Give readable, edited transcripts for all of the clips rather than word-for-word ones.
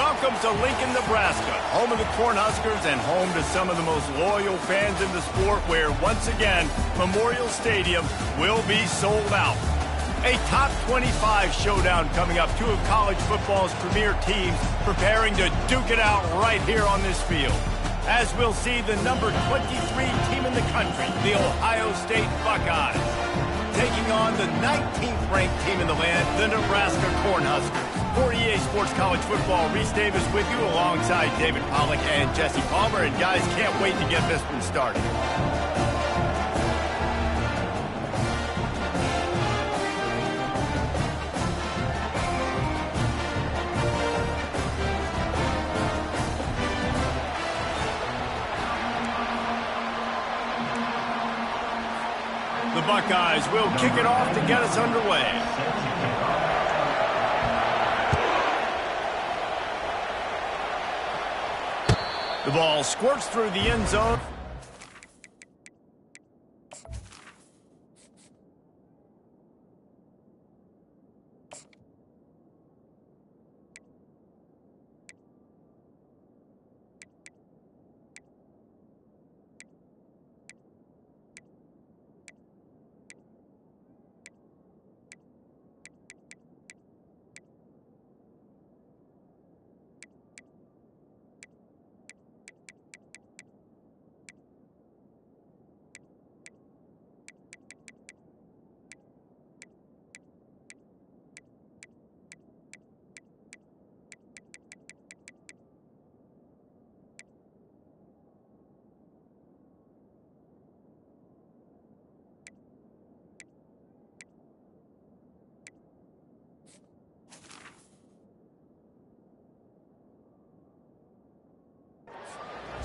Welcome to Lincoln, Nebraska, home of the Cornhuskers and home to some of the most loyal fans in the sport, where, once again, Memorial Stadium will be sold out. A top 25 showdown coming up. Two of college football's premier teams preparing to duke it out right here on this field. As we'll see the number 23 team in the country, the Ohio State Buckeyes, taking on the 19th ranked team in the land, the Nebraska Cornhuskers. For EA Sports College Football, Reese Davis with you alongside David Pollack and Jesse Palmer. And guys, can't wait to get this one started. The Buckeyes will kick it off to get us underway. The ball squirts through the end zone.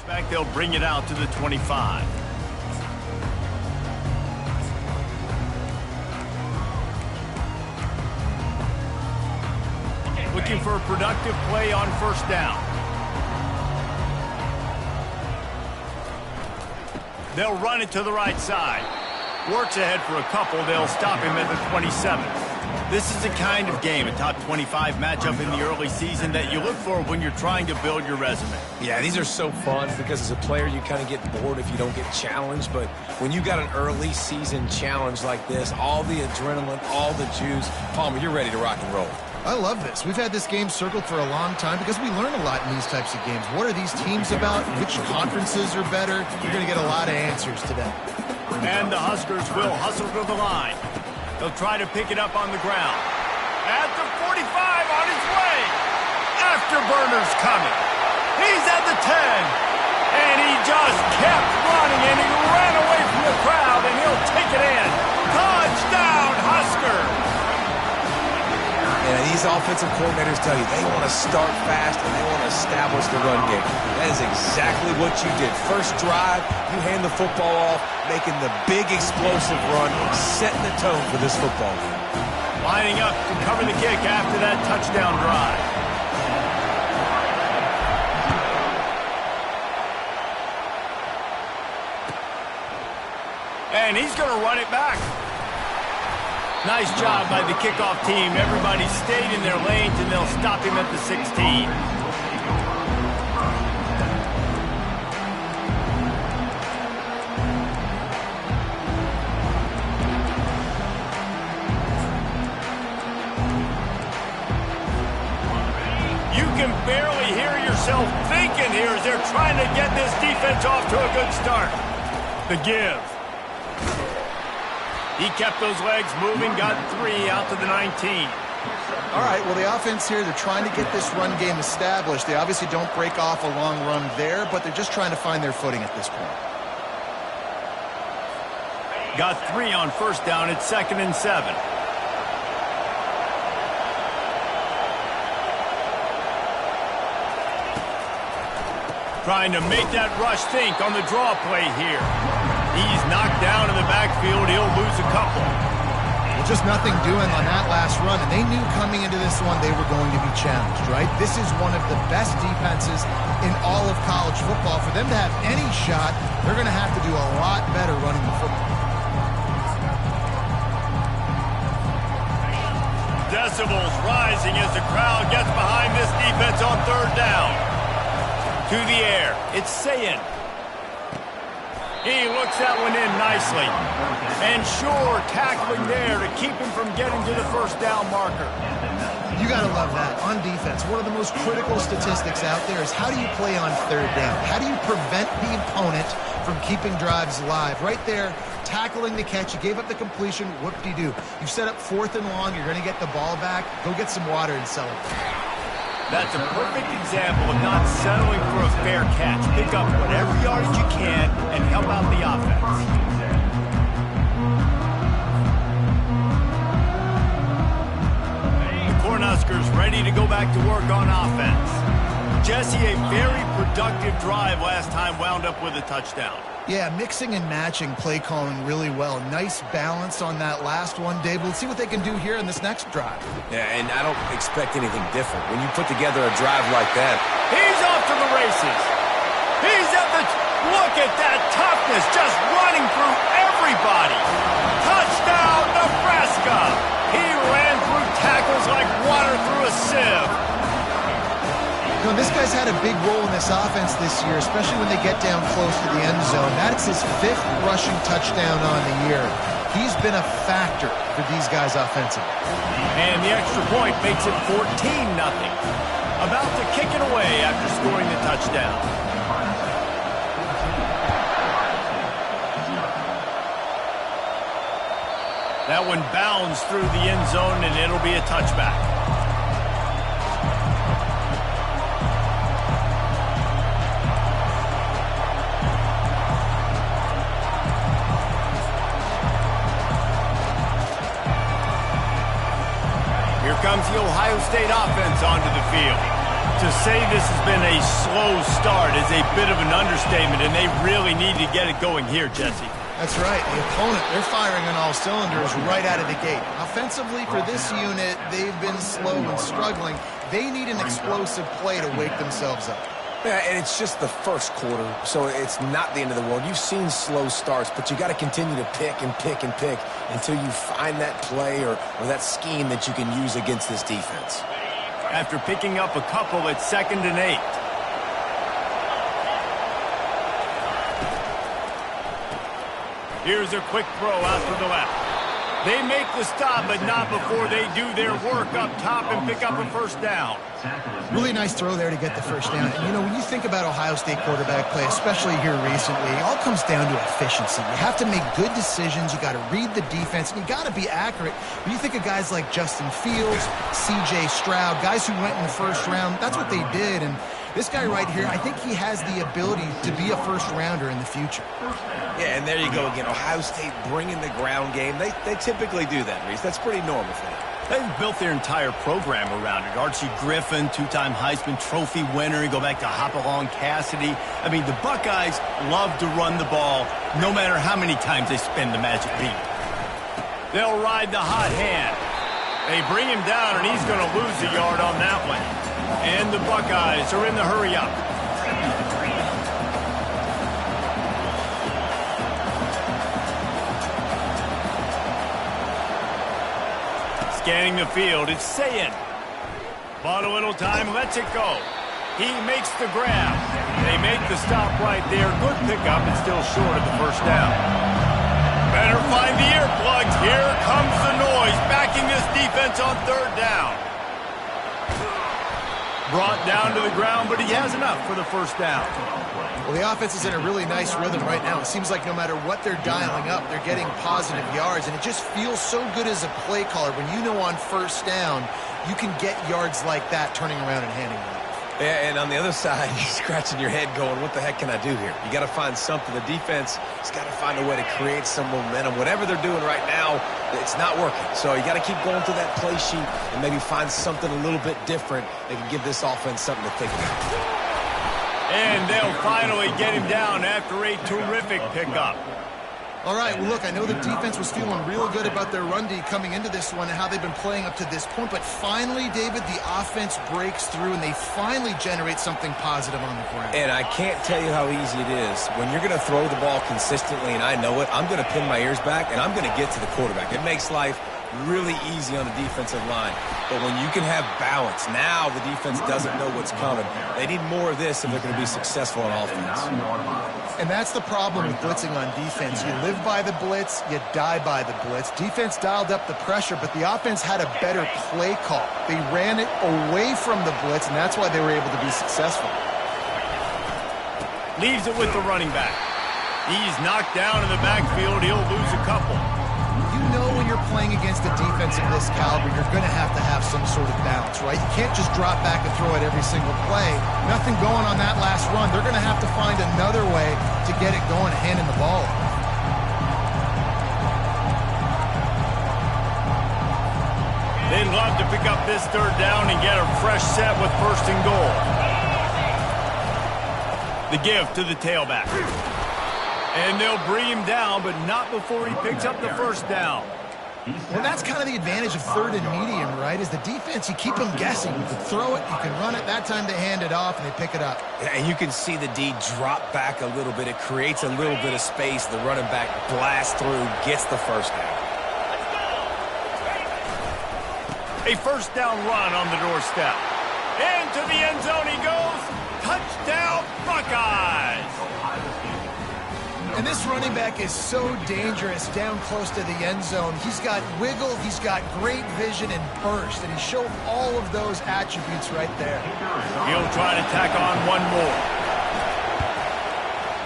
Back, they'll bring it out to the 25. Looking for a productive play on first down. They'll run it to the right side. Works ahead for a couple. They'll stop him at the 27. This is the kind of game, a top 25 matchup in the early season, that you look for when you're trying to build your resume. Yeah, these are so fun because as a player you kind of get bored if you don't get challenged, but when you got an early season challenge like this, all the adrenaline, all the juice, Palmer, you're ready to rock and roll. I love this. We've had this game circled for a long time because we learn a lot in these types of games. What are these teams about? Which conferences are better? You're going to get a lot of answers today. And the Huskers will hustle to the line. They'll try to pick it up on the ground. At the 45, on his way. Afterburner's coming. He's at the 10. And he just kept running, and he ran away from the crowd, and he'll take it in. Touchdown, Huskers! And these offensive coordinators tell you they want to start fast and they want to establish the run game. That is exactly what you did. First drive, you hand the football off, making the big explosive run, setting the tone for this football game. Lining up to cover the kick after that touchdown drive. And he's going to run it back. Nice job by the kickoff team. Everybody stayed in their lanes, and they'll stop him at the 16. You can barely hear yourself thinking here as they're trying to get this defense off to a good start. The give. He kept those legs moving, got 3 out to the 19. All right, well, the offense here, they're trying to get this run game established. They obviously don't break off a long run there, but they're just trying to find their footing at this point. Got 3 on first down. It's 2nd and 7. Trying to make that rush think on the draw play here. He's knocked down in the backfield. He'll lose a couple. Well, just nothing doing on that last run, and they knew coming into this one they were going to be challenged, right? This is one of the best defenses in all of college football. For them to have any shot, they're going to have to do a lot better running the football. Decibels rising as the crowd gets behind this defense on 3rd To the air. It's Sayin. He looks that one in nicely. And sure, tackling there to keep him from getting to the first down marker. You got to love that. On defense, one of the most critical statistics out there is how do you play on third down? How do you prevent the opponent from keeping drives alive? Right there, tackling the catch. You gave up the completion. Whoop-de-doo. You've set up 4th and long. You're going to get the ball back. Go get some water and celebrate. That's a perfect example of not settling for a fair catch. Pick up whatever yardage you can and help out the offense. Cornhuskers ready to go back to work on offense. Jesse, a very productive drive last time wound up with a touchdown. Yeah, mixing and matching play calling really well. Nice balance on that last one, Dave. Let's see what they can do here in this next drive. Yeah, and I don't expect anything different. When you put together a drive like that. He's off to the races. He's at the... Look at that toughness, just running through everybody. Touchdown, Nebraska. He ran through tackles like water through a sieve. You know, this guy's had a big role in this offense this year, especially when they get down close to the end zone. That's his 5th rushing touchdown on the year. He's been a factor for these guys offensively. And the extra point makes it 14-0. About to kick it away after scoring the touchdown. That one bounds through the end zone, and it'll be a touchback. Here comes the Ohio State offense onto the field. To say this has been a slow start is a bit of an understatement, and they really need to get it going here, Jesse. That's right. The opponent, they're firing on all cylinders right out of the gate. Offensively, for this unit, they've been slow and struggling. They need an explosive play to wake themselves up. Yeah, and it's just the first quarter, so it's not the end of the world. You've seen slow starts, but you got to continue to pick and pick and pick until you find that play or that scheme that you can use against this defense. After picking up a couple at 2nd and 8. Here's a quick throw out to the left. They make the stop, but not before they do their work up top and pick up a first down. Really nice throw there to get the first down. And, you know, when you think about Ohio State quarterback play, especially here recently, it all comes down to efficiency. You have to make good decisions. You got to read the defense, and you got to be accurate. When you think of guys like Justin Fields, C.J. Stroud, guys who went in the first round, that's what they did. And this guy right here, I think he has the ability to be a first-rounder in the future. Yeah, and there you go again. Ohio State bringing the ground game. They typically do that, Reese. That's pretty normal for them. They've built their entire program around it. Archie Griffin, 2-time Heisman Trophy winner. You go back to Hopalong Cassidy. I mean, the Buckeyes love to run the ball no matter how many times they spin the magic beat. They'll ride the hot hand. They bring him down, and he's going to lose a yard on that one. And the Buckeyes are in the hurry-up. Scanning the field, it's Sayin. Bought a little time, lets it go. He makes the grab. They make the stop right there. Good pickup, and still short of the first down. Better find the earplugs. Here comes the noise, backing this defense on 3rd down. Brought down to the ground, but he has enough for the first down. Well, the offense is in a really nice rhythm right now. It seems like no matter what they're dialing up, they're getting positive yards, and it just feels so good as a play caller when you know on first down you can get yards like that turning around and handing them off. Yeah, and on the other side, you're scratching your head going, what the heck can I do here? You got to find something. The defense has got to find a way to create some momentum. Whatever they're doing right now, it's not working. So you got to keep going through that play sheet and maybe find something a little bit different that can give this offense something to think about. And they'll finally get him down after a terrific pickup. All right, well, look, I know the defense was feeling real good about their run D coming into this one and how they've been playing up to this point, but finally, David, the offense breaks through and they finally generate something positive on the ground. And I can't tell you how easy it is. When you're going to throw the ball consistently, and I know it, I'm going to pin my ears back and I'm going to get to the quarterback. It makes life really easy on the defensive line. But when you can have balance, now the defense doesn't know what's coming. They need more of this if they're going to be successful on offense. And that's the problem with blitzing on defense. You live by the blitz, you die by the blitz. Defense dialed up the pressure, but the offense had a better play call. They ran it away from the blitz, and that's why they were able to be successful. Leaves it with the running back. He's knocked down in the backfield. He'll lose a couple. You know when you're playing against a defense of this caliber, you're going to have some sort of balance, right? You can't just drop back and throw it every single play. Nothing going on that last run. They're going to have to find another way to get it going, handing the ball off. They'd love to pick up this third down and get a fresh set with first and goal. The give to the tailback. And they'll bring him down, but not before he picks up the first down. Well, that's kind of the advantage of third and medium, right? Is the defense, you keep them guessing. You can throw it, you can run it. That time they hand it off and they pick it up. Yeah, and you can see the D drop back a little bit. It creates a little bit of space. The running back blasts through, gets the first down. A first down run on the doorstep. Into the end zone he goes. Touchdown, Buckeyes! And this running back is so dangerous down close to the end zone. He's got wiggle, he's got great vision and burst, and he showed all of those attributes right there. He'll try to tack on one more.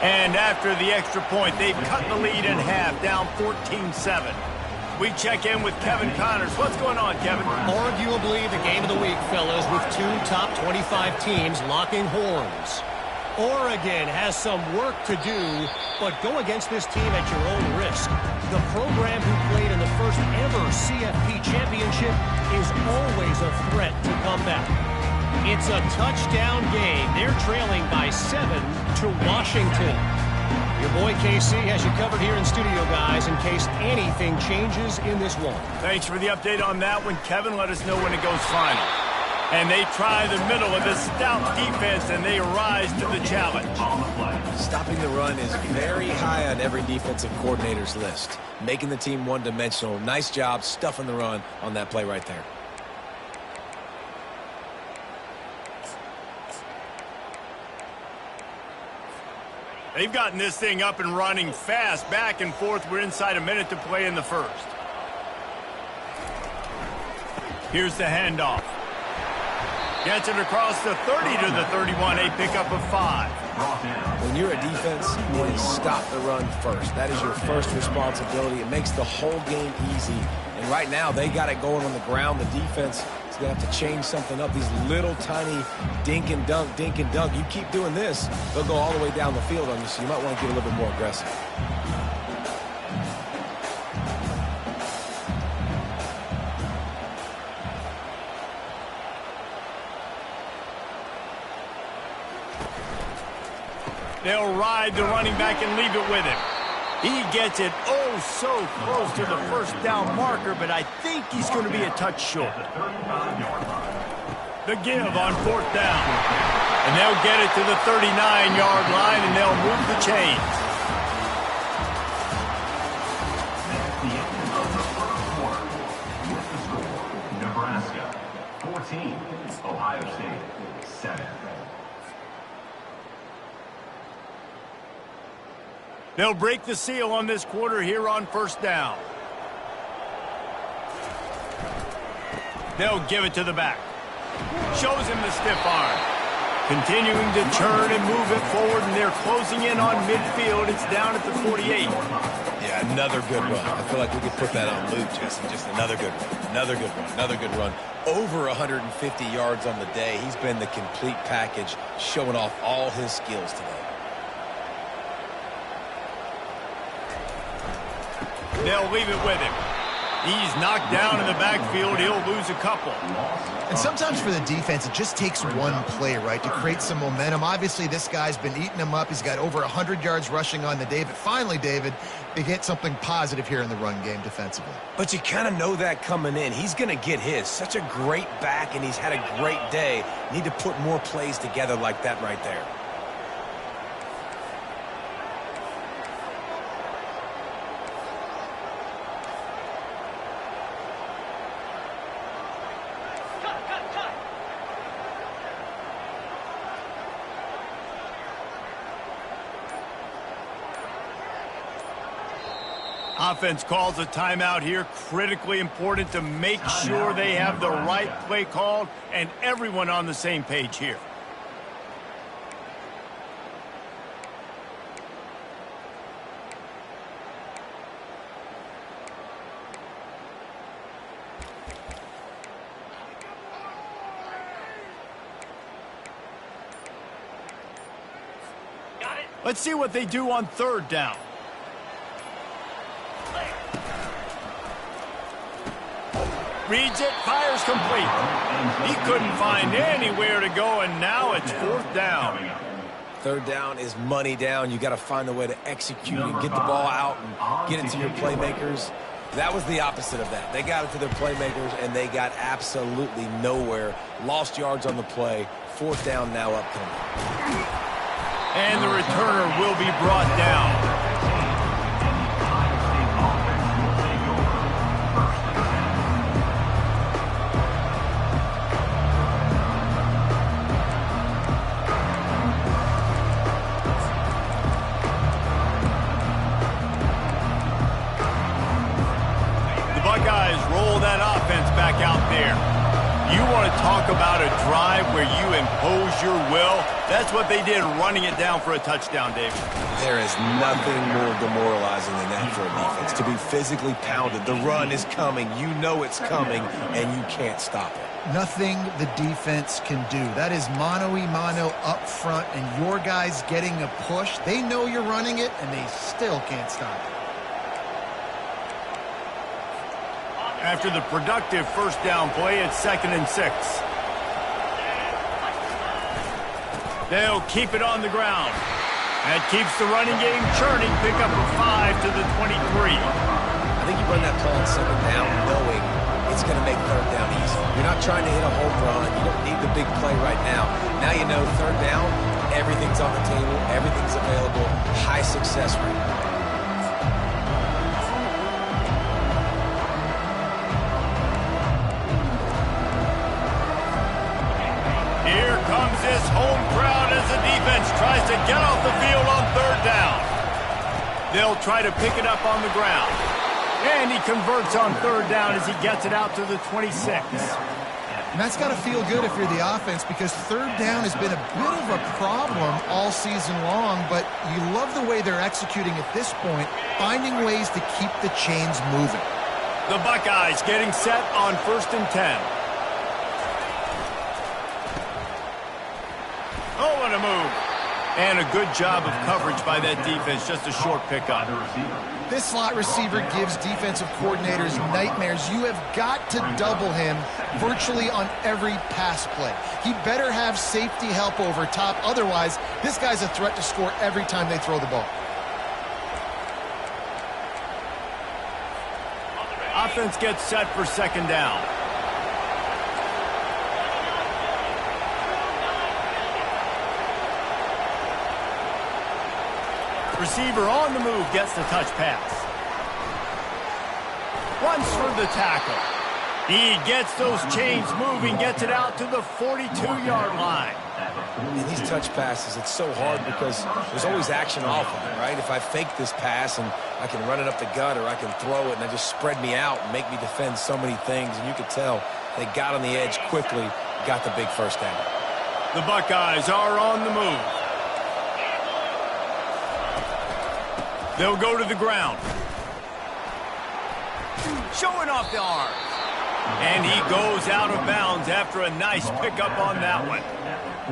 And after the extra point, they've cut the lead in half, down 14-7. We check in with Kevin Connors. What's going on, Kevin? Arguably the game of the week, fellas, with two top 25 teams locking horns. Oregon has some work to do, but go against this team at your own risk. The program who played in the first ever CFP championship is always a threat to come back. It's a touchdown game. They're trailing by 7 to Washington. Your boy KC has you covered here in studio, guys, in case anything changes in this one. Thanks for the update on that one, Kevin. Let us know when it goes final. And they try the middle of this stout defense, and they rise to the challenge. Stopping the run is very high on every defensive coordinator's list. Making the team one-dimensional. Nice job stuffing the run on that play right there. They've gotten this thing up and running fast, back and forth. We're inside a minute to play in the first. Here's the handoff. Gets it across the 30 to the 31, a pickup of 5. When you're a defense, you need to stop the run first. That is your first responsibility. It makes the whole game easy. And right now, they got it going on the ground. The defense is going to have to change something up. These little tiny dink and dunk, dink and dunk. You keep doing this, they'll go all the way down the field on you, so you might want to get a little bit more aggressive. They'll ride the running back and leave it with him. He gets it oh so close to the first down marker, but I think he's going to be a touch short. The give on fourth down. And they'll get it to the 39-yard line, and they'll move the chains. Nebraska 14, Ohio State 7. They'll break the seal on this quarter here on first down. They'll give it to the back. Shows him the stiff arm. Continuing to turn and move it forward, and they're closing in on midfield. It's down at the 48. Yeah, another good run. I feel like we could put that on loop, Jesse. Just another good run. Another good run. Another good run. Over 150 yards on the day. He's been the complete package, showing off all his skills today. They'll leave it with him. He's knocked down in the backfield. He'll lose a couple. And sometimes for the defense, it just takes one play, right, to create some momentum. Obviously, this guy's been eating them up. He's got over 100 yards rushing on the day. But finally, David, they get something positive here in the run game defensively. But you kind of know that coming in. He's going to get his. Such a great back, and he's had a great day. Need to put more plays together like that right there. Offense calls a timeout here. Critically important to make sure they have the right play called and everyone on the same page here. Let's see what they do on third down. Reads it, fires complete. He couldn't find anywhere to go, and now it's fourth down. Third down is money down. You got to find a way to execute and get the ball out and get it to your playmakers. That was the opposite of that. They got it to their playmakers, and they got absolutely nowhere. Lost yards on the play. Fourth down now upcoming. And the returner will be brought down. The Buckeyes roll that offense back out there. You want to talk about a drive where you impose your will? That's what they did, running it down for a touchdown, David. There is nothing more demoralizing than that for a defense, to be physically pounded. The run is coming. You know it's coming, and you can't stop it. Nothing the defense can do. That is mano-a-mano up front, and your guys getting a push. They know you're running it, and they still can't stop it. After the productive first down play, it's 2nd and 6. They'll keep it on the ground. That keeps the running game churning. Pick up a 5 to the 23. I think you run that play on 2nd down knowing it's going to make third down easy. You're not trying to hit a home run. You don't need the big play right now. Now you know third down, everything's on the table, everything's available, high success rate. Here comes this home crowd as the defense tries to get off the field on third down. They'll try to pick it up on the ground. And he converts on third down as he gets it out to the 26. And that's got to feel good if you're the offense, because third down has been a bit of a problem all season long, but you love the way they're executing at this point, finding ways to keep the chains moving. The Buckeyes getting set on 1st and 10. Oh, what a move. And a good job of coverage by that defense. Just a short pickup. This slot receiver gives defensive coordinators nightmares. You have got to double him virtually on every pass play. He better have safety help over top. Otherwise, this guy's a threat to score every time they throw the ball. Offense gets set for 2nd down. Receiver on the move gets the touch pass. Runs for the tackle. He gets those chains moving, gets it out to the 42-yard line. In these touch passes, it's so hard because there's always action off of it, right? If I fake this pass and I can run it up the gut or I can throw it and they just spread me out and make me defend so many things, and you could tell they got on the edge quickly, got the big first down. The Buckeyes are on the move. They'll go to the ground. Showing off the arm. And he goes out of bounds after a nice pickup on that one.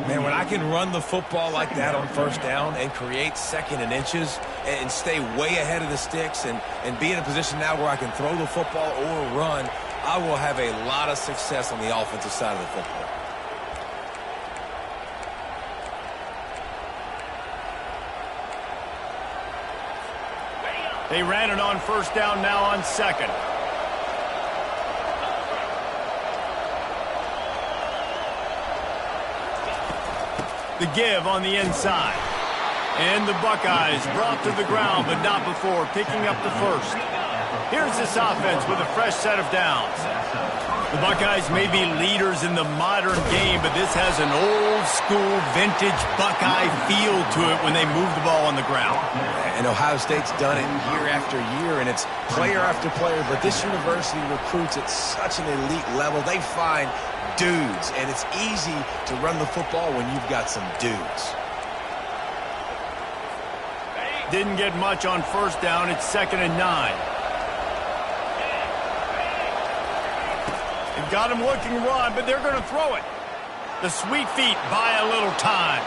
Man, when I can run the football like that on first down and create 2nd and inches and stay way ahead of the sticks and be in a position now where I can throw the football or run, I will have a lot of success on the offensive side of the football. They ran it on first down, now on 2nd. The give on the inside. And the Buckeyes brought to the ground, but not before picking up the first. Here's this offense with a fresh set of downs. The Buckeyes may be leaders in the modern game, but this has an old-school, vintage Buckeye feel to it when they move the ball on the ground. And Ohio State's done it year after year, and it's player after player. But this university recruits at such an elite level. They find dudes, and it's easy to run the football when you've got some dudes. Didn't get much on first down. It's 2nd and 9. They've got him looking run, but they're going to throw it. The sweet feet buy a little time.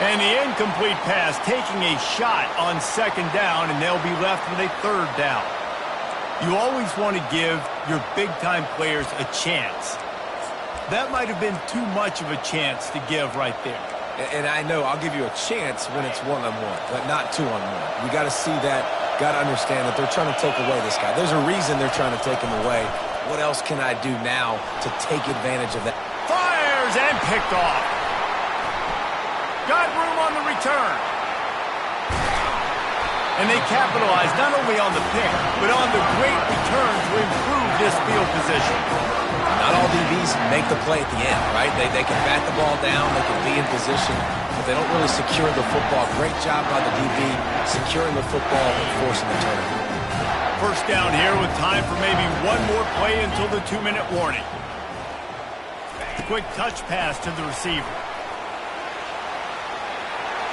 And the incomplete pass taking a shot on 2nd down, and they'll be left with a 3rd down. You always want to give your big-time players a chance. That might have been too much of a chance to give right there. And I know I'll give you a chance when it's one-on-one, but not two-on-one. You got to see that, got to understand that they're trying to take away this guy. There's a reason they're trying to take him away. What else can I do now to take advantage of that? Fires and picked off. Got room on the return. And they capitalize not only on the pick, but on the great return to improve this field position. Not all DBs make the play at the end, right? They can bat the ball down, they can be in position, but they don't really secure the football. Great job by the DB securing the football and forcing the turnover. First down here with time for maybe one more play until the 2-minute warning. Quick touch pass to the receiver.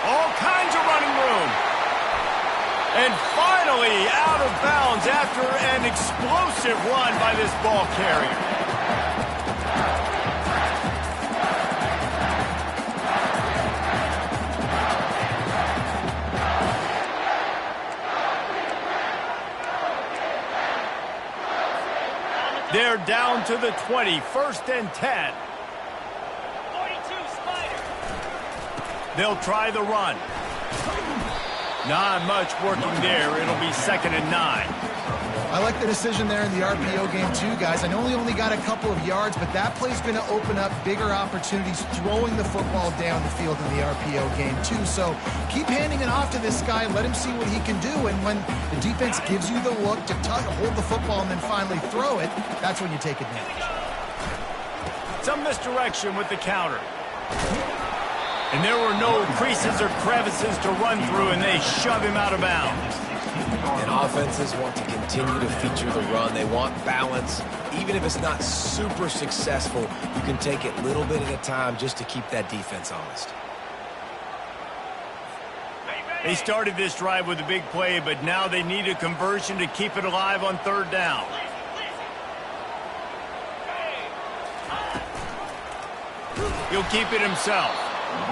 All kinds of running room. And finally out of bounds after an explosive run by this ball carrier. They're down to the 20, 1st and 10. 42, Spider. They'll try the run. Not much working there. It'll be 2nd and 9. I like the decision there in the RPO game too, guys. I know he only got a couple of yards, but that play's going to open up bigger opportunities throwing the football down the field in the RPO game too. So keep handing it off to this guy. Let him see what he can do. And when the defense gives you the look to hold the football and then finally throw it, that's when you take advantage. Some misdirection with the counter. And there were no creases or crevices to run through, and they shove him out of bounds. And offenses want to continue to feature the run. They want balance. Even if it's not super successful, you can take it little bit at a time just to keep that defense honest. They started this drive with a big play, but now they need a conversion to keep it alive on 3rd down. He'll keep it himself.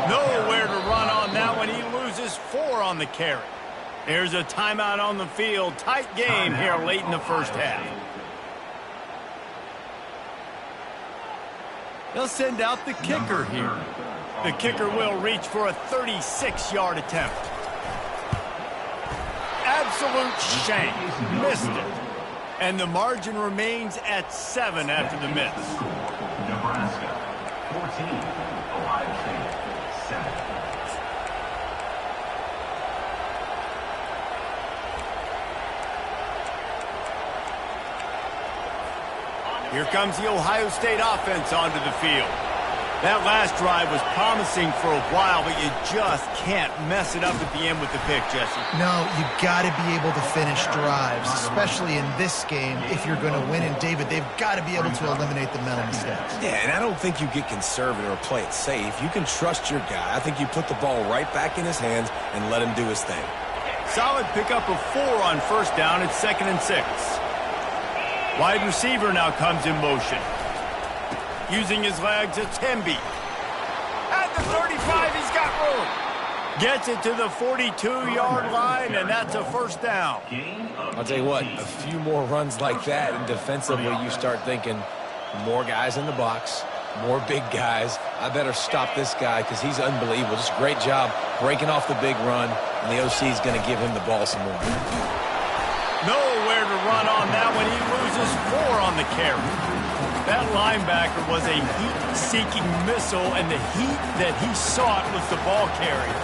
Nowhere to run on that one. He loses 4 on the carry. There's a timeout on the field. Tight game here late in the first half. They'll send out the kicker here. The kicker will reach for a 36-yard attempt. Absolute shank. Missed it. And the margin remains at 7 after the miss. Nebraska, 14. Ohio State, 7. Here comes the Ohio State offense onto the field. That last drive was promising for a while, but you just can't mess it up at the end with the pick, Jesse. No, you got to be able to finish drives, especially in this game if you're going to win. And, David, they've got to be able to eliminate the mental mistakes. Yeah, and I don't think you get conservative or play it safe. You can trust your guy. I think you put the ball right back in his hands and let him do his thing. Solid pickup of 4 on first down. It's 2nd and 6. Wide receiver now comes in motion. Using his legs, it's Hemby. At the 35, he's got room. Gets it to the 42-yard line, and that's a 1st down. I'll tell you what, a few more runs like that, and defensively you start thinking more guys in the box, more big guys. I better stop this guy because he's unbelievable. Just a great job breaking off the big run, and the OC is going to give him the ball some more. Nowhere to run on that one. He loses 4 on the carry. That linebacker was a heat-seeking missile, and the heat that he sought was the ball carrier.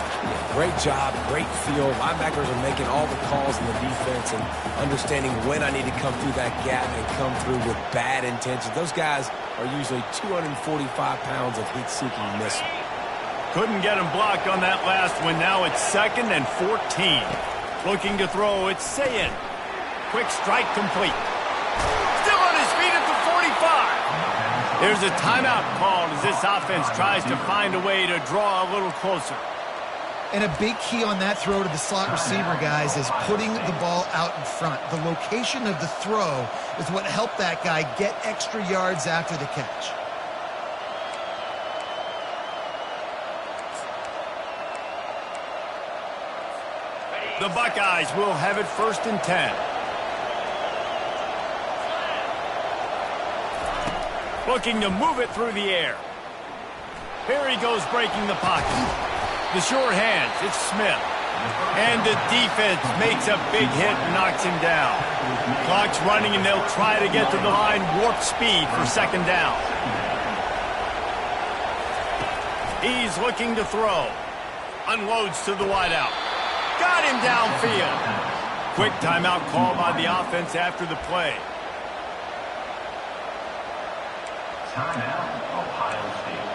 Great job, great feel. Linebackers are making all the calls in the defense and understanding when I need to come through that gap and come through with bad intentions. Those guys are usually 245 pounds of heat-seeking missile. Couldn't get him blocked on that last one. Now it's 2nd and 14. Looking to throw, it's Sayin. Quick strike complete. Still on his feet at the 45. There's a timeout called as this offense tries to find a way to draw a little closer. And a big key on that throw to the slot receiver, guys, is putting the ball out in front. The location of the throw is what helped that guy get extra yards after the catch. The Buckeyes will have it 1st and 10. Looking to move it through the air. Here he goes breaking the pocket. The sure hands, it's Smith. And the defense makes a big hit and knocks him down. Clock's running and they'll try to get to the line warp speed for 2nd down. He's looking to throw. Unloads to the wideout. Got him downfield. Quick timeout call by the offense after the play. Timeout, Ohio State.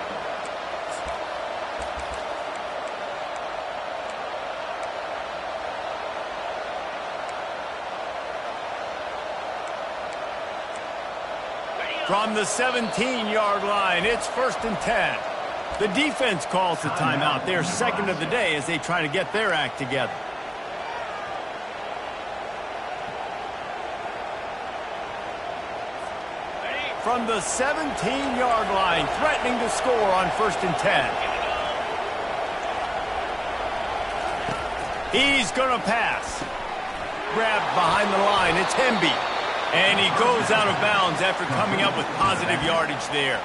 From the 17-yard line, it's 1st and 10. The defense calls the timeout. They're 2nd of the day as they try to get their act together. From the 17-yard line, threatening to score on 1st and 10. He's going to pass. Grabbed behind the line, it's Hemby. And he goes out of bounds after coming up with positive yardage there.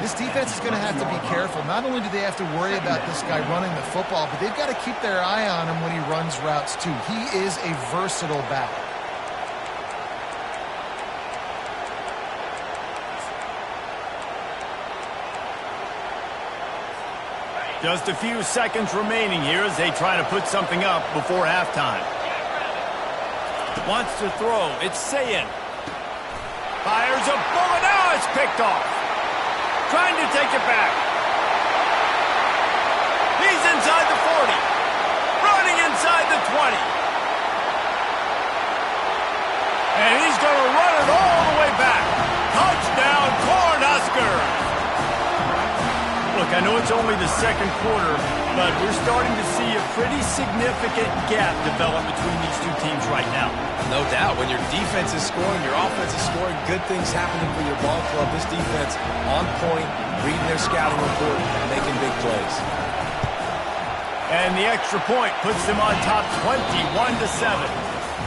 This defense is going to have to be careful. Not only do they have to worry about this guy running the football, but they've got to keep their eye on him when he runs routes too. He is a versatile back. Just a few seconds remaining here as they try to put something up before halftime. Wants to throw. It's Sayin. Fires a bullet. Now it's picked off. Trying to take it back. He's inside the 40. Running inside the 20. And he's going to run it all the way back. Touchdown, Cornhuskers. Look, I know it's only the 2nd quarter, but we're starting to see a pretty significant gap develop between these two teams right now. No doubt. When your defense is scoring, your offense is scoring, good things happening for your ball club. This defense on point, reading their scouting report, making big plays. And the extra point puts them on top 21-7.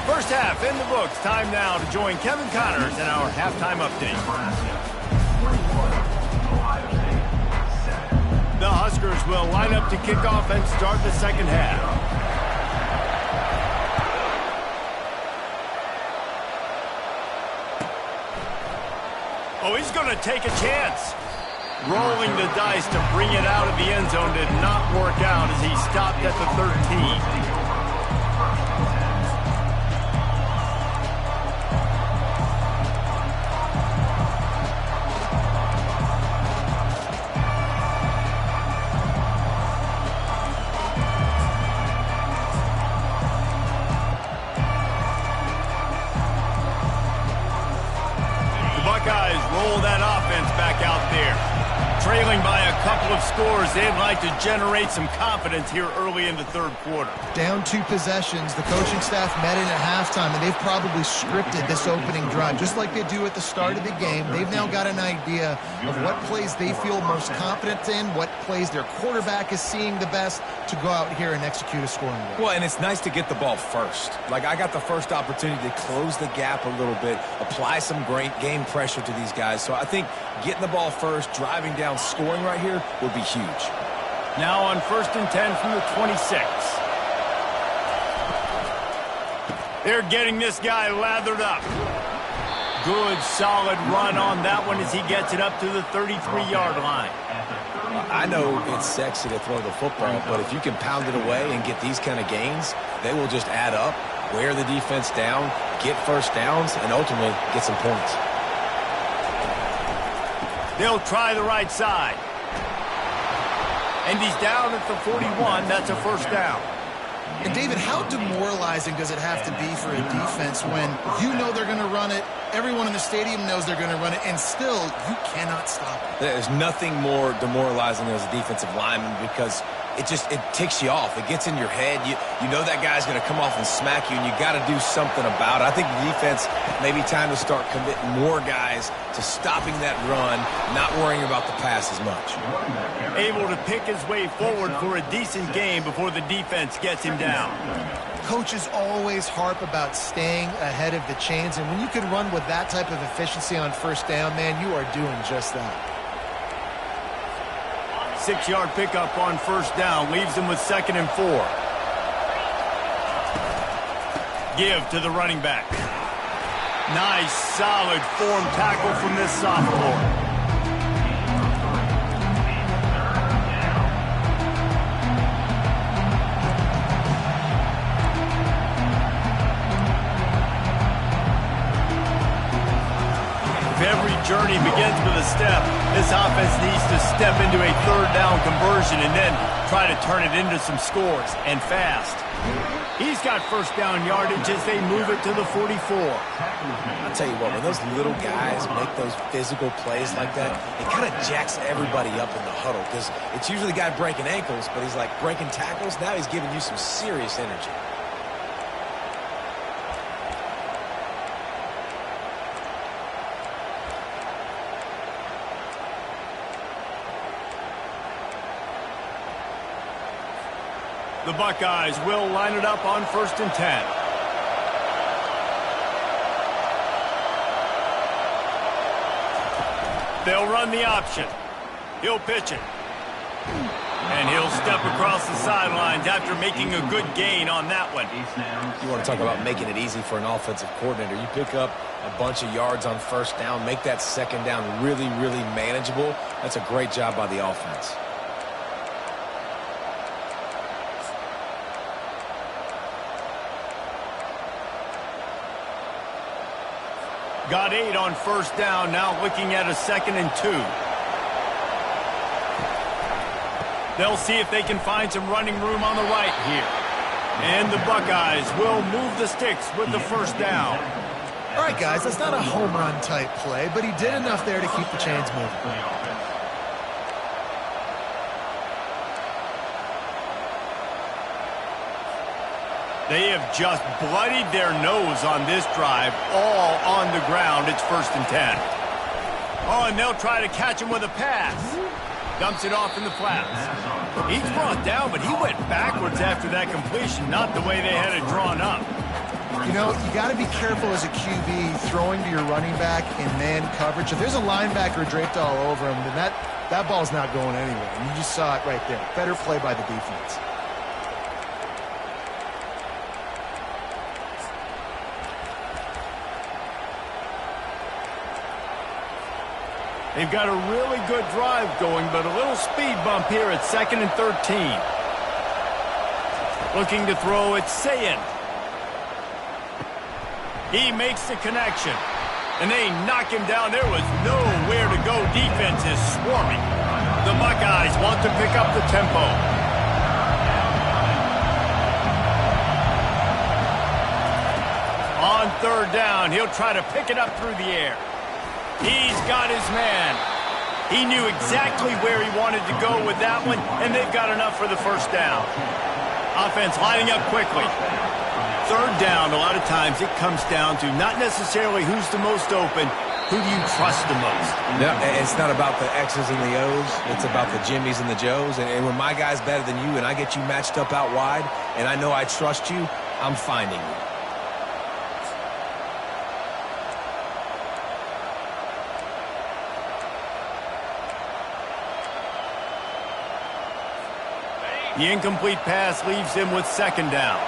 First half in the books. Time now to join Kevin Connors in our halftime update. The Huskers will line up to kick off and start the 2nd half. Oh, he's going to take a chance. Rolling the dice to bring it out of the end zone did not work out as he stopped at the 13. Roll that offense back out there. Trailing by a couple of scores, they'd like to generate some confidence here early in the 3rd quarter. Down 2 possessions, the coaching staff met in at halftime, and they've probably scripted this opening drive. Just like they do at the start of the game, they've now got an idea of what plays they feel most confident in, what plays their quarterback is seeing the best to go out here and execute a scoring drive. Well, and it's nice to get the ball first. Like, I got the first opportunity to close the gap a little bit, apply some great game pressure to these guys. So I think getting the ball first, driving down, scoring right here would be huge. Now on 1st and 10 from the 26. They're getting this guy lathered up. Good, solid run on that one as he gets it up to the 33-yard line. I know it's sexy to throw the football, but if you can pound it away and get these kind of gains, they will just add up, wear the defense down, get first downs, and ultimately get some points. They'll try the right side. And he's down at the 41. That's a first down. And, David, how demoralizing does it have to be for a defense when you know they're going to run it, everyone in the stadium knows they're going to run it, and still you cannot stop it? There's nothing more demoralizing as a defensive lineman because it ticks you off. It gets in your head. You know that guy's going to come off and smack you, and you got to do something about it. I think the defense may be time to start committing more guys to stopping that run, not worrying about the pass as much. Able to pick his way forward for a decent game before the defense gets him down. Coaches always harp about staying ahead of the chains, and when you can run with that type of efficiency on first down, man, you are doing just that. 6-yard pickup on first down leaves him with 2nd and 4. Give to the running back. Nice, solid form tackle from this sophomore. Every journey begins with a step. This offense needs to step into a 3rd down conversion and then try to turn it into some scores, and fast. He's got first down yardage as they move it to the 44. I'll tell you what, when those little guys make those physical plays like that, it kind of jacks everybody up in the huddle because it's usually the guy breaking ankles, but he's like breaking tackles. Now he's giving you some serious energy. The Buckeyes will line it up on 1st and 10. They'll run the option. He'll pitch it. And he'll step across the sidelines after making a good gain on that one. You want to talk about making it easy for an offensive coordinator. You pick up a bunch of yards on first down, make that 2nd down really, really manageable. That's a great job by the offense. Got 8 on first down, now looking at a 2nd and 2. They'll see if they can find some running room on the right here. And the Buckeyes will move the sticks with the first down. All right, guys, that's not a home run type play, but he did enough there to keep the chains moving. They have just bloodied their nose on this drive, all on the ground. It's 1st and 10. Oh, and they'll try to catch him with a pass. Dumps it off in the flats. He's brought down, but he went backwards after that completion, not the way they had it drawn up. You know, you got to be careful as a QB throwing to your running back in man coverage. If there's a linebacker draped all over him, then that ball's not going anywhere. And you just saw it right there. Better play by the defense. They've got a really good drive going, but a little speed bump here at 2nd and 13. Looking to throw, it's Sayin. He makes the connection, and they knock him down. There was nowhere to go. Defense is swarming. The Buckeyes want to pick up the tempo. On 3rd down, he'll try to pick it up through the air. He's got his man. He knew exactly where he wanted to go with that one, and they've got enough for the first down. Offense lining up quickly. 3rd down, a lot of times it comes down to not necessarily who's the most open, who do you trust the most? No, it's not about the X's and the O's. It's about the Jimmys and the Joes. And when my guy's better than you and I get you matched up out wide, and I know I trust you, I'm finding you. The incomplete pass leaves him with 2nd down.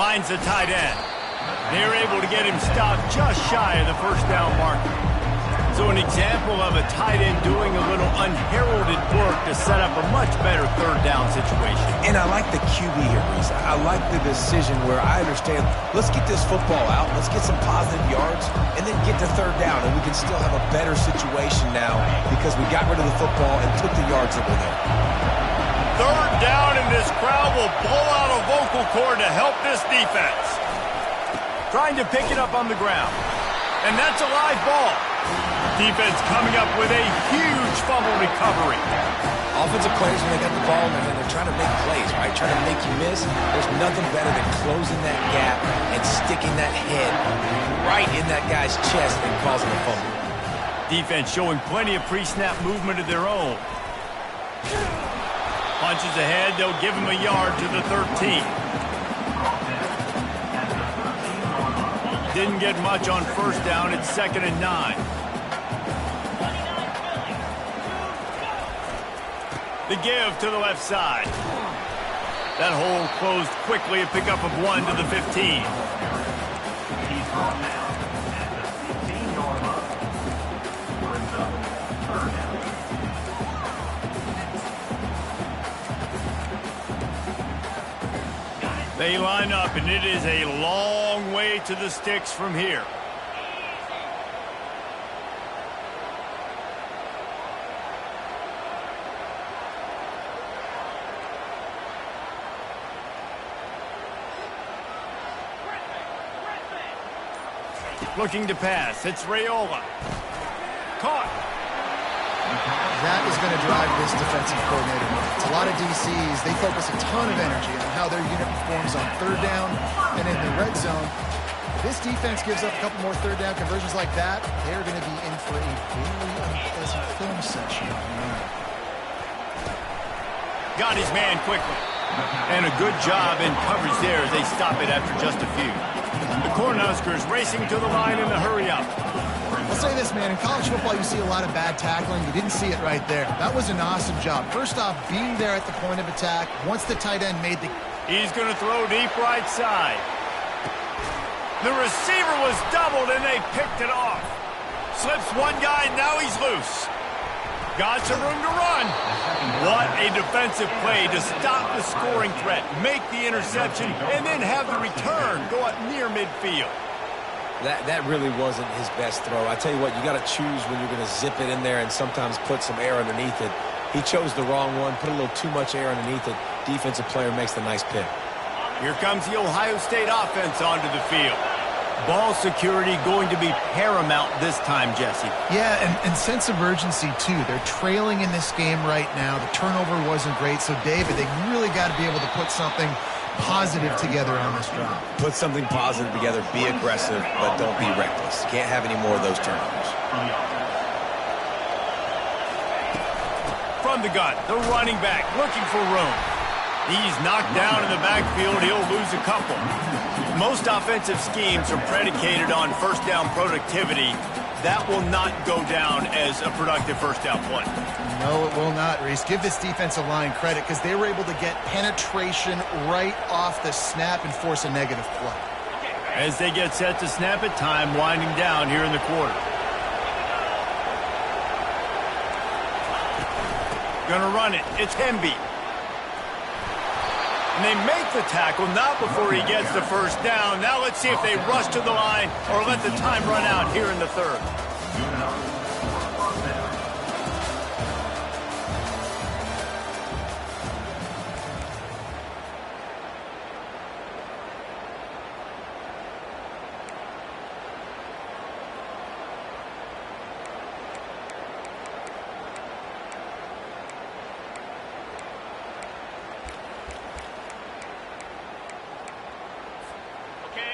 finds the tight end. They're able to get him stopped just shy of the first down marker. So an example of a tight end doing a little unheralded work to set up a much better third down situation. And I like the QB here, Reese. I like the decision where I understand, let's get this football out, let's get some positive yards, and then get to third down, and we can still have a better situation now because we got rid of the football and took the yards that were there. Third down, and this crowd will blow out a vocal cord to help this defense. Trying to pick it up on the ground. And that's a live ball. Defense coming up with a huge fumble recovery. Offensive players, when they got the ball in their hand, they're trying to make plays, right? Trying to make you miss. There's nothing better than closing that gap and sticking that head right in that guy's chest and causing a fumble. Defense showing plenty of pre-snap movement of their own. Punches ahead, they'll give him a yard to the 13. Didn't get much on first down. It's 2nd and 9. The give to the left side. That hole closed quickly. A pickup of 1 to the 15. He's brought down at the 15-yard line. Brings up third down. They line up, and it is a long way to the sticks from here. Looking to pass. It's Raiola. Caught. That is going to drive this defensive coordinator. It's a lot of DCs. They focus a ton of energy on how their unit performs on third down and in the red zone. If this defense gives up a couple more third down conversions like that, they're going to be in for a very unpleasant film session. Got his man quickly. And a good job in coverage there as they stop it after just a few. The Cornhuskers racing to the line in the hurry up. I'll say this, man. In college football, you see a lot of bad tackling. You didn't see it right there. That was an awesome job. First off, being there at the point of attack. Once the tight end made the... He's going to throw deep right side. The receiver was doubled, and they picked it off. Slips one guy, now he's loose. Got some room to run. What a defensive play to stop the scoring threat, make the interception, and then have the return go up near midfield. That really wasn't his best throw. I tell you what, you got to choose when you're going to zip it in there and sometimes put some air underneath it. He chose the wrong one, put a little too much air underneath it. Defensive player makes the nice pick. Here comes the Ohio State offense onto the field. Ball security going to be paramount this time, Jesse. Yeah, and sense of urgency, too. They're trailing in this game right now. The turnover wasn't great. So, David, they really got to be able to put something positive together on this drive. Put something positive together, be aggressive, but don't be reckless. Can't have any more of those turnovers. From the gun, the running back looking for room. He's knocked down in the backfield. He'll lose a couple. Most offensive schemes are predicated on first down productivity. That will not go down as a productive first down play. No, it will not, Reese. Give this defensive line credit because they were able to get penetration right off the snap and force a negative play. As they get set to snap it, time winding down here in the quarter. Gonna run it. It's Hemby. And they make the tackle, not before he gets the first down. Now let's see if they rush to the line or let the time run out here in the third.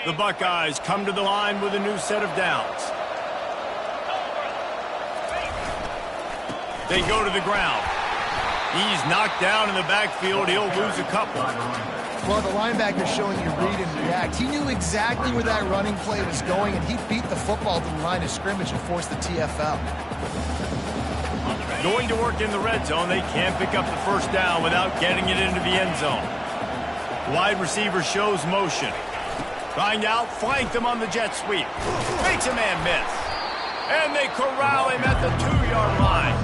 The Buckeyes come to the line with a new set of downs. They go to the ground. He's knocked down in the backfield. He'll lose a couple. Well, the linebacker's showing you read and react. He knew exactly where that running play was going, and he beat the football to the line of scrimmage and forced the TFL. Going to work in the red zone. They can't pick up the first down without getting it into the end zone. Wide receiver shows motion. Trying to outflank them on the jet sweep. Makes a man miss. And they corral him at the 2-yard line.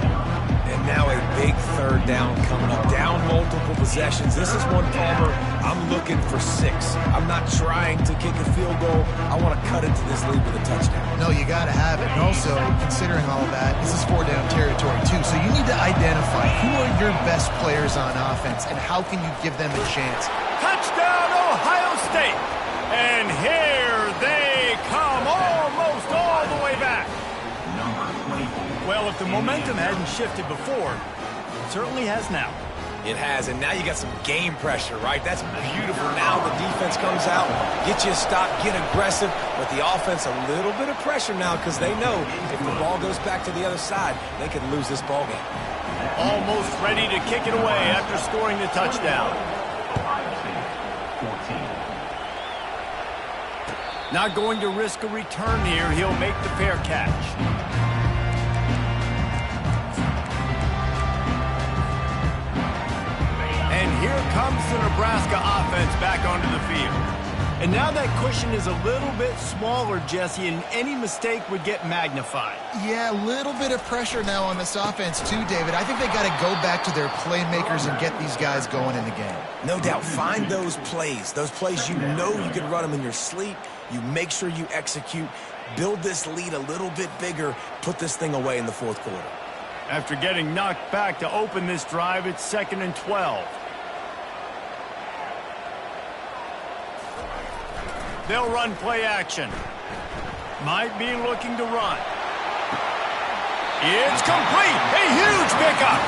And now a big third down coming up. Down multiple possessions. This is one, Palmer, I'm looking for 6. I'm not trying to kick a field goal. I want to cut into this lead with a touchdown. No, you got to have it. And also, considering all of that, this is 4-down territory too. So you need to identify who are your best players on offense and how can you give them a chance. Touchdown, Ohio State. And here they come, almost all the way back. Well, if the momentum hadn't shifted before, it certainly has now. It has, and now you got some game pressure, right? That's beautiful. Now the defense comes out, get you a stop, get aggressive, but the offense a little bit of pressure now because they know if the ball goes back to the other side, they could lose this ball game. Almost ready to kick it away after scoring the touchdown. Not going to risk a return here. He'll make the fair catch. And here comes the Nebraska offense back onto the field. And now that cushion is a little bit smaller, Jesse, and any mistake would get magnified. Yeah, a little bit of pressure now on this offense too, David. I think they got to go back to their playmakers and get these guys going in the game. No doubt. Find those plays you know you can run them in your sleep. You make sure you execute. Build this lead a little bit bigger. Put this thing away in the fourth quarter. After getting knocked back to open this drive, it's 2nd and 12. They'll run play action. Might be looking to run. It's complete. A huge pickup.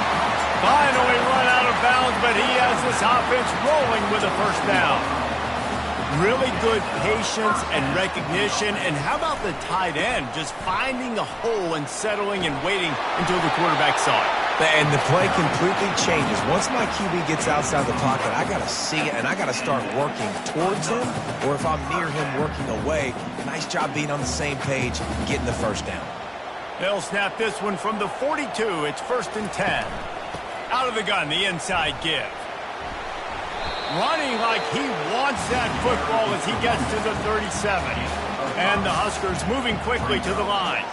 Finally run out of bounds, but he has this offense rolling with a first down. Really good patience and recognition. And how about the tight end just finding the hole and settling and waiting until the quarterback saw it? And the play completely changes. Once my QB gets outside the pocket, I got to see it, and I got to start working towards him, or if I'm near him, working away. Nice job being on the same page, getting the first down. They'll snap this one from the 42. It's 1st and 10. Out of the gun, the inside give. Running like he wants that football as he gets to the 37. And the Huskers moving quickly to the line.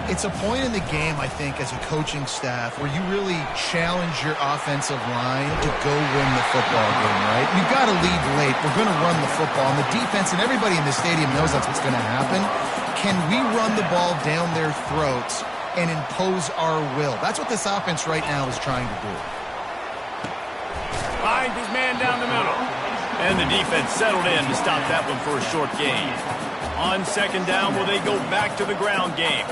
It's a point in the game, I think, as a coaching staff where you really challenge your offensive line to go win the football game, right? You've got to lead late. We're going to run the football. And the defense and everybody in the stadium knows that's what's going to happen. Can we run the ball down their throats and impose our will? That's what this offense right now is trying to do. Finds his man down the middle. And the defense settled in to stop that one for a short gain. On 2nd down, will they go back to the ground game?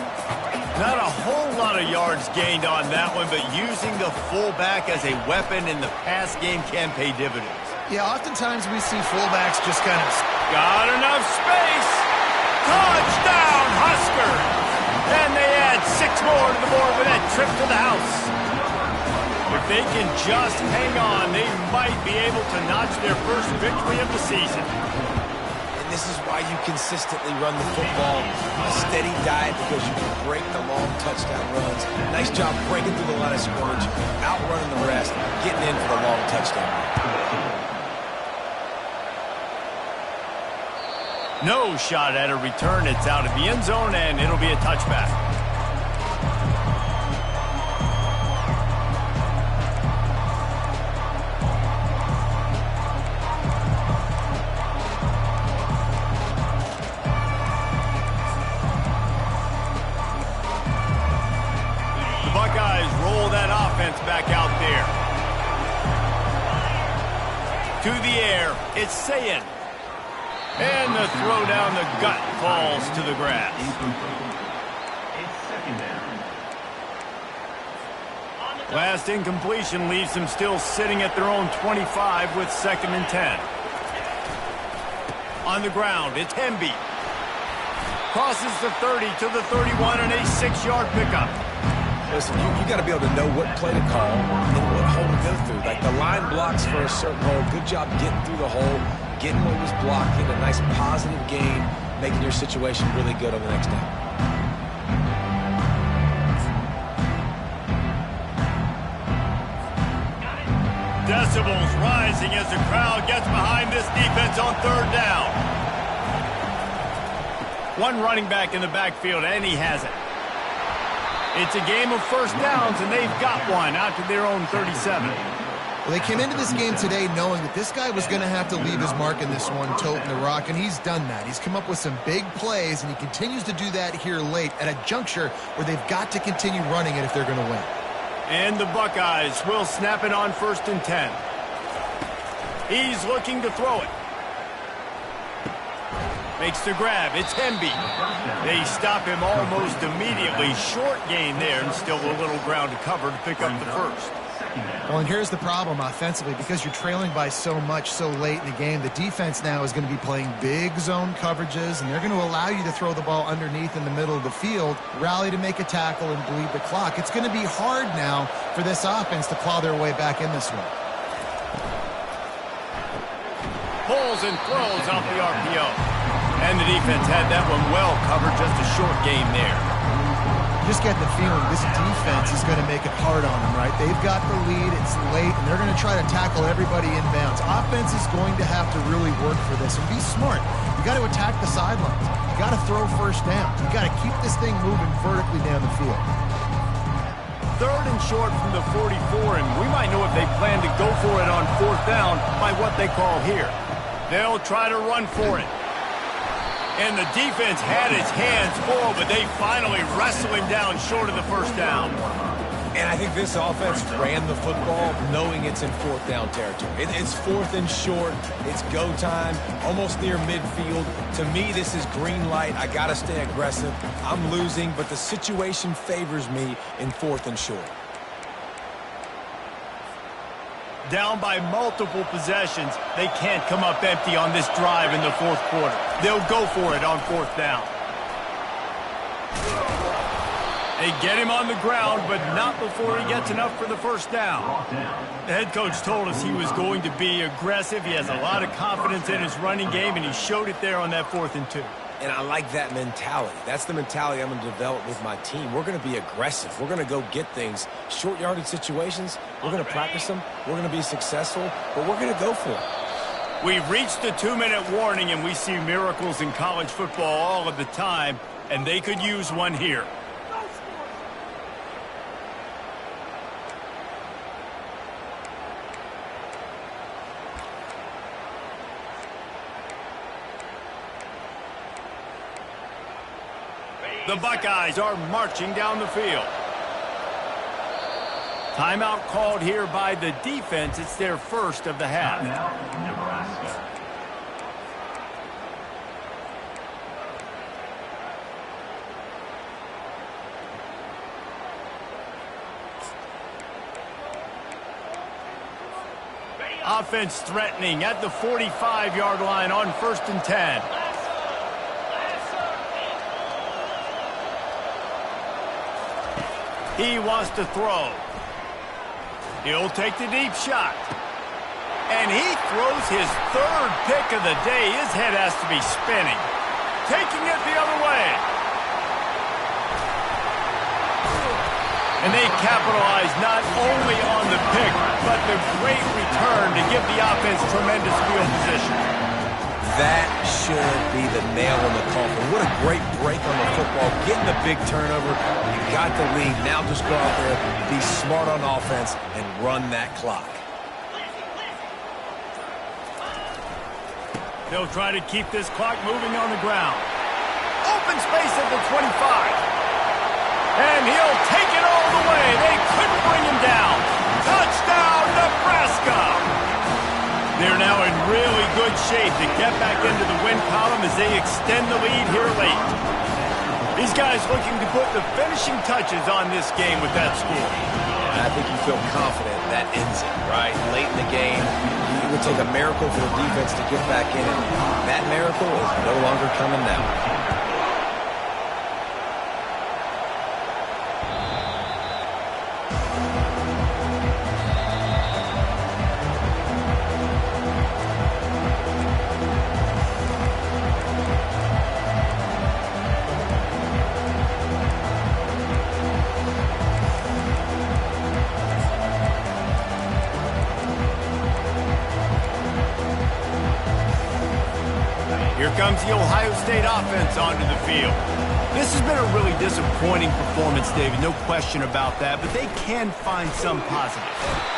Not a whole lot of yards gained on that one, but using the fullback as a weapon in the pass game can pay dividends. Yeah, oftentimes we see fullbacks just kind of... Got enough space. Touchdown, Huskers. And they add 6 more to the board with that trip to the house. If they can just hang on, they might be able to notch their first victory of the season. This is why you consistently run the football, a steady diet, because you can break the long touchdown runs. Nice job breaking through the line of scrimmage, outrunning the rest, getting in for the long touchdown. No shot at a return. It's out of the end zone, and it'll be a touchback. Back out there. To the air, it's Sayin. And the throw down the gut falls to the grass. Last incompletion leaves them still sitting at their own 25 with 2nd and 10. On the ground, it's Hemby. Crosses the 30 to the 31 and a 6-yard pickup. Listen, you got to be able to know what play to call and what hole to go through. Like the line blocks for a certain hole. Good job getting through the hole, getting what was blocking, a nice positive gain, making your situation really good on the next down. Decibels rising as the crowd gets behind this defense on 3rd down. One running back in the backfield, and he has it. It's a game of first downs, and they've got one out to their own 37. Well, they came into this game today knowing that this guy was going to have to leave his mark in this one, toting the rock, and he's done that. He's come up with some big plays, and he continues to do that here late at a juncture where they've got to continue running it if they're going to win. And the Buckeyes will snap it on 1st and 10. He's looking to throw it. Makes the grab. It's Hemby. They stop him almost immediately. Short gain there, and still a little ground to cover to pick up the first. Well, and here's the problem offensively. Because you're trailing by so much so late in the game, the defense now is going to be playing big zone coverages, and they're going to allow you to throw the ball underneath in the middle of the field, rally to make a tackle, and bleed the clock. It's going to be hard now for this offense to claw their way back in this one. Pulls and throws off the RPO. And the defense had that one well covered, just a short game there. You just get the feeling this defense is going to make it hard on them, right? They've got the lead, it's late, and they're going to try to tackle everybody inbounds. Offense is going to have to really work for this and be smart. You got to attack the sidelines. You got to throw first down. You got to keep this thing moving vertically down the field. 3rd and short from the 44, and we might know if they plan to go for it on 4th down by what they call here. They'll try to run for it. And the defense had its hands full, but they finally wrestle him down short of the first down. And I think this offense ran the football knowing it's in 4th down territory. It's 4th and short. It's go time, almost near midfield. To me, this is green light. I got to stay aggressive. I'm losing, but the situation favors me in 4th and short. Down by multiple possessions, they can't come up empty on this drive in the 4th quarter. They'll go for it on 4th down. They get him on the ground, but not before he gets enough for the first down. The head coach told us he was going to be aggressive. He has a lot of confidence in his running game, and he showed it there on that 4th and 2. And I like that mentality. That's the mentality I'm going to develop with my team. We're going to be aggressive. We're going to go get things. Short yardage situations, we're going to practice them. We're going to be successful, but we're going to go for it. We've reached the 2-minute warning, and we see miracles in college football all of the time, and they could use one here. The Buckeyes are marching down the field. Timeout called here by the defense. It's their first of the half. Nebraska. Offense threatening at the 45-yard line on 1st and 10. He wants to throw. He'll take the deep shot. And he throws his 3rd pick of the day. His head has to be spinning. Taking it the other way. And they capitalize not only on the pick, but the great return to give the offense tremendous field position. That should be the nail in the coffin. What a great break on the football. Getting the big turnover. You got the lead. Now just go out there, be smart on offense, and run that clock. They'll try to keep this clock moving on the ground. Open space at the 25. And he'll take it all the way. They couldn't bring him down. Touchdown, Nebraska! They're now in really good shape to get back into the win column as they extend the lead here late. These guys looking to put the finishing touches on this game with that score. I think you feel confident that ends it, right? Late in the game, it would take a miracle for the defense to get back in, and that miracle is no longer coming now. Here comes the Ohio State offense onto the field. This has been a really disappointing performance, David, no question about that, but they can find some positive.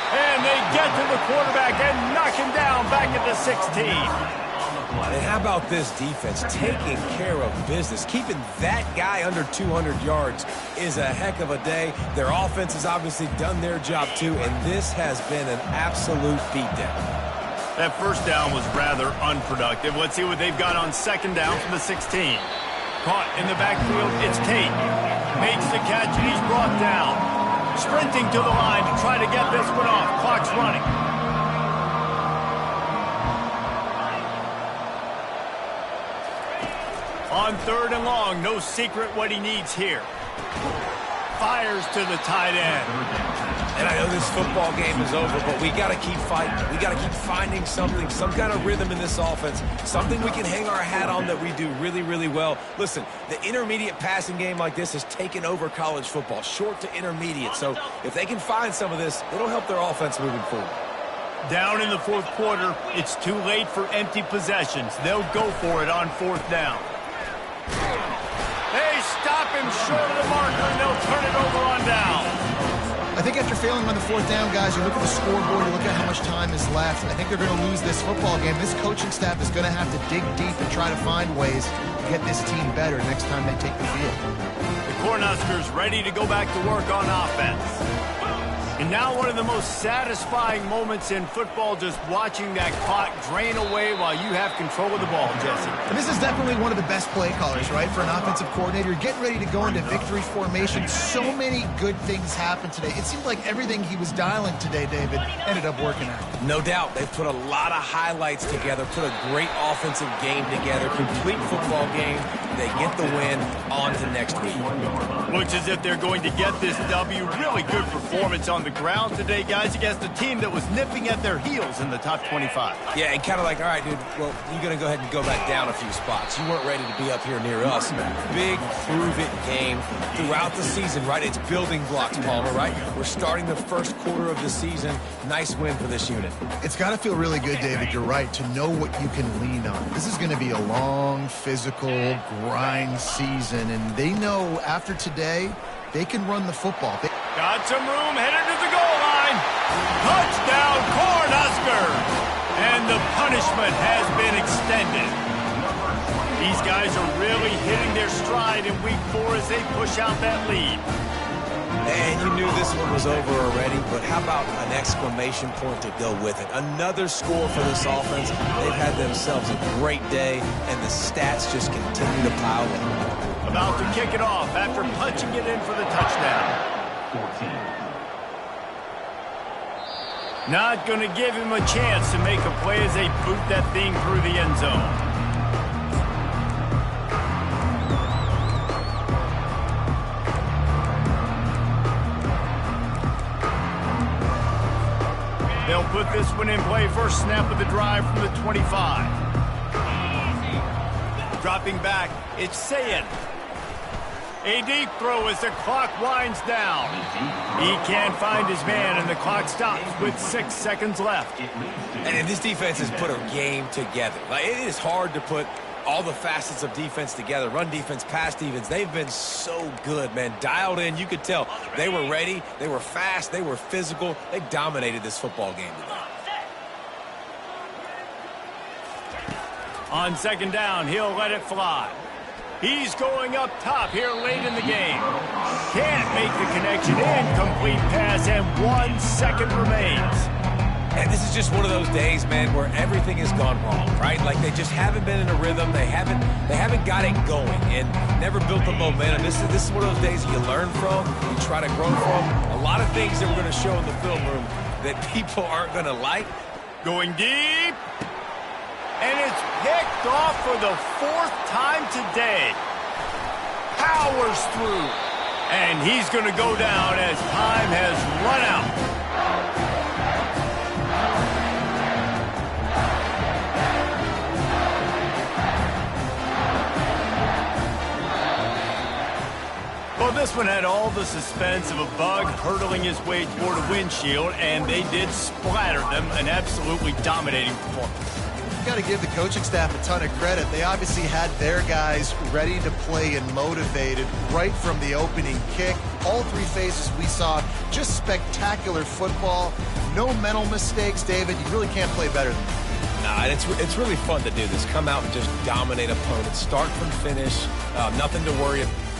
And they get to the quarterback and knock him down back at the 16. And how about this defense taking care of business? Keeping that guy under 200 yards is a heck of a day. Their offense has obviously done their job too, and this has been an absolute beatdown. That first down was rather unproductive. Let's see what they've got on second down from the 16. Caught in the backfield, it's Tate. Makes the catch, and he's brought down. Sprinting to the line to try to get this one off. Clock's running. On third and long, no secret what he needs here. Fires to the tight end. And I know this football game is over, but we got to keep fighting. We got to keep finding something, some kind of rhythm in this offense, something we can hang our hat on that we do really, really well. Listen, the intermediate passing game like this has taken over college football, short to intermediate. So if they can find some of this, it'll help their offense moving forward. Down in the fourth quarter, it's too late for empty possessions. They'll go for it on fourth down. They stop him short of the marker, and they'll turn it over on down. I think after failing on the fourth down, guys, you look at the scoreboard, you look at how much time is left. I think they're going to lose this football game. This coaching staff is going to have to dig deep and try to find ways to get this team better next time they take the field. The Cornhuskers ready to go back to work on offense. And now one of the most satisfying moments in football, just watching that clock drain away while you have control of the ball, Jesse. And this is definitely one of the best play callers, right, for an offensive coordinator. Getting ready to go into victory formation. So many good things happened today. It seemed like everything he was dialing today, David, ended up working out. No doubt. They've put a lot of highlights together, put a great offensive game together, complete football game. They get the win on to next week. Looks as if they're going to get this W. Really good performance on the ground today, guys, against a team that was nipping at their heels in the top 25. Yeah, and kind of like, all right, dude, well, you're going to go ahead and go back down a few spots. You weren't ready to be up here near us. Big prove-it game throughout the season, right? It's building blocks, Palmer, right? We're starting the first quarter of the season. Nice win for this unit. It's got to feel really good, David. You're right, to know what you can lean on. This is going to be a long, physical, grind season, and they know after today, they can run the football. Got some room, headed to the goal line. Touchdown, Cornhuskers! And the punishment has been extended. These guys are really hitting their stride in week 4 as they push out that lead. And you knew this one was over already, but how about an exclamation point to go with it? Another score for this offense. They've had themselves a great day, and the stats just continue to pile in. About to kick it off after punching it in for the touchdown. 14. Not going to give him a chance to make a play as they boot that thing through the end zone. They'll put this one in play. First snap of the drive from the 25. Dropping back, it's Sayin. A deep throw as the clock winds down. He can't find his man, and the clock stops with 6 seconds left. And this defense has put a game together. Like, it is hard to put all the facets of defense together. Run defense, pass defense. They've been so good, man. Dialed in. You could tell they were ready. They were fast. They were physical. They dominated this football game today. On second down, he'll let it fly. He's going up top here late in the game. Can't make the connection. Incomplete pass, and 1 second remains. And this is just one of those days, man, where everything has gone wrong, right? Like they just haven't been in a rhythm. They haven't got it going and never built the momentum. This is one of those days you learn from, you try to grow from. A lot of things that we're going to show in the film room that people aren't going to like. Going deep. And it's picked off for the 4th time today. Powers through. And he's going to go down as time has run out. Well, this one had all the suspense of a bug hurtling his way toward a windshield, and they did splatter them. An absolutely dominating performance. got to give the coaching staff a ton of credit. They obviously had their guys ready to play and motivated right from the opening kick. All three phases we saw just spectacular football. No mental mistakes, David. You really can't play better than that. Nah, and it's really fun to do this. Come out and just dominate opponents, start from finish, nothing to worry about.